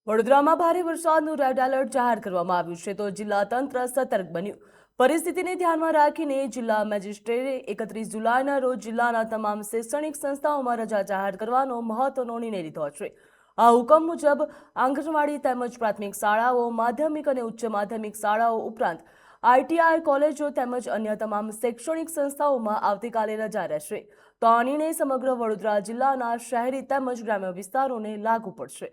વડોદરામાં ભારે વરસાદનું રેડ એલર્ટ જાહેર કરવામાં આવ્યું છે તો જિલ્લા તંત્ર સતર્ક બન્યું. પરિસ્થિતિને ધ્યાનમાં રાખીને જિલ્લા મેજિસ્ટ્રેટે 31 જુલાઈના રોજ જિલ્લાના તમામ શૈક્ષણિક સંસ્થાઓમાં રજા જાહેર કરવાનો મહત્વનો નિર્ણય લીધો છે. આ હુકમ મુજબ આંગણવાડી તેમજ પ્રાથમિક શાળાઓ, માધ્યમિક અને ઉચ્ચ માધ્યમિક શાળાઓ ઉપરાંત આઈટીઆઈ કોલેજો તેમજ અન્ય તમામ શૈક્ષણિક સંસ્થાઓમાં આવતીકાલે રજા રહેશે. તો આ નિર્ણય સમગ્ર વડોદરા જિલ્લાના શહેરી તેમજ ગ્રામ્ય વિસ્તારોને લાગુ પડશે.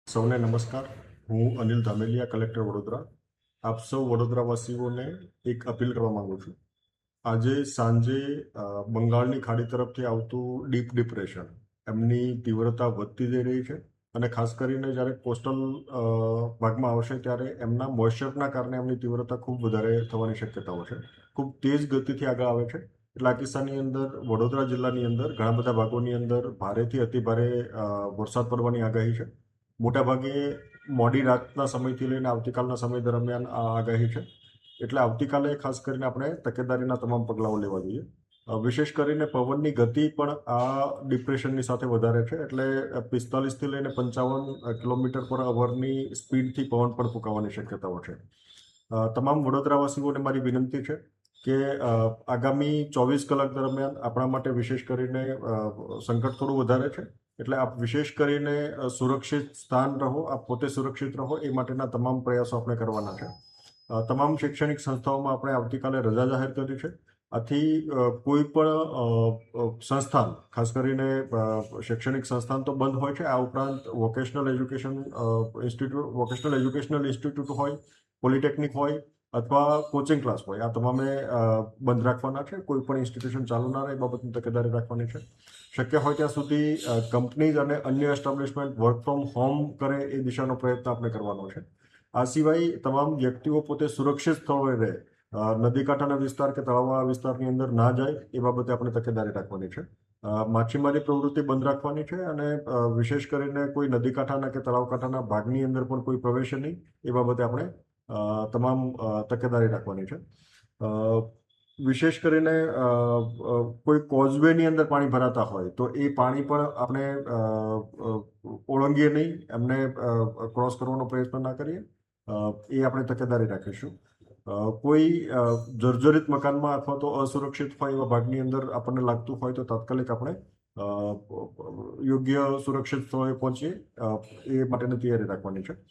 સૌને નમસ્કાર. હું અનિલ ધામેલિયા, કલેક્ટર વડોદરા. આપ સૌ વડોદરાવાસીઓને એક અપીલ કરવા માંગુ છું. આજે સાંજે બંગાળની ખાડી તરફથી આવતું ડીપ ડિપ્રેશન એમની તીવ્રતા વધતી જઈ રહી છે અને ખાસ કરીને જ્યારે કોસ્ટલ ભાગમાં આવશે ત્યારે એમના મોઇશ્ચરના કારણે એમની તીવ્રતા ખૂબ વધારે થવાની શક્યતાઓ છે. ખૂબ તેજ ગતિથી આગળ આવે છે. એટલે આ કિસ્સાની અંદર વડોદરા જિલ્લાની અંદર ઘણા બધા ભાગોની અંદર ભારેથી અતિભારે વરસાદ પડવાની આગાહી છે. મોટાભાગે મોડી રાતના સમયથી લઈને આવતીકાલના સમય દરમિયાન આ આગાહી છે. એટલે આવતીકાલે ખાસ કરીને આપણે તકેદારીના તમામ પગલાઓ લેવા જોઈએ. વિશેષ કરીને પવનની ગતિ પણ આ ડિપ્રેશનની સાથે વધારે છે. એટલે 45થી લઈને 55 કિલોમીટર પર અવરની સ્પીડથી પવન પણ ફૂંકાવાની શક્યતાઓ છે. તમામ વડોદરાવાસીઓને મારી વિનંતી છે કે આગામી 24 કલાક દરમિયાન આપણા માટે વિશેષ કરીને સંકટ થોડું વધારે છે. એટલે આપ વિશેષ કરીને સુરક્ષિત સ્થાન રહો, આપ પોતે સુરક્ષિત રહો એ માટેના તમામ પ્રયાસો આપણે કરવાના છે. તમામ શૈક્ષણિક સંસ્થાઓમાં આપણે આવતીકાલે રજા જાહેર કરી છે. આથી કોઈ પણ સંસ્થાન, ખાસ કરીને શૈક્ષણિક સંસ્થાન તો બંધ હોય છે. આ ઉપરાંત વોકેશનલ એજ્યુકેશનલ ઇન્સ્ટિટ્યૂટ હોય, પોલિટેકનિક હોય અથવા કોચિંગ ક્લાસ હોય, આ તમામે બંધ રાખવાના છે. કોઈ પણ ઇન્સ્ટિટ્યુશન ચાલુ ના રહે એ બાબતની તકેદારી રાખવાની છે. શક્ય હોય ત્યાં સુધી કંપનીઝ અને અન્ય એસ્ટાબ્લિશમેન્ટ વર્ક ફ્રોમ હોમ કરે એ દિશાનો પ્રયત્ન આપણે કરવાનો છે. આ સિવાય તમામ વ્યક્તિઓ પોતે સુરક્ષિત સ્થળોએ રહે, નદી કાંઠાના વિસ્તાર કે તળાવવાળા વિસ્તારની અંદર ના જાય એ બાબતે આપણે તકેદારી રાખવાની છે. માછીમારી પ્રવૃત્તિ બંધ રાખવાની છે અને વિશેષ કરીને કોઈ નદી કાંઠાના કે તળાવ કાંઠાના ભાગની અંદર પણ કોઈ પ્રવેશે નહીં એ બાબતે આપણે તમામ તકેદારી રાખવાની છે. વિશેષ કરીને કોઈ કોઝવેની અંદર પાણી ભરાતા હોય તો એ પાણી પણ આપણે ઓળંગીએ નહીં, એમને ક્રોસ કરવાનો પ્રયત્ન ના કરીએ. એ આપણે તકેદારી રાખીશું. કોઈ જર્જરિત મકાનમાં અથવા તો અસુરક્ષિત હોય એવા ભાગની અંદર આપણને લાગતું હોય તો તાત્કાલિક આપણે યોગ્ય સુરક્ષિત સ્થળે પહોંચીએ એ માટેની તૈયારી રાખવાની છે.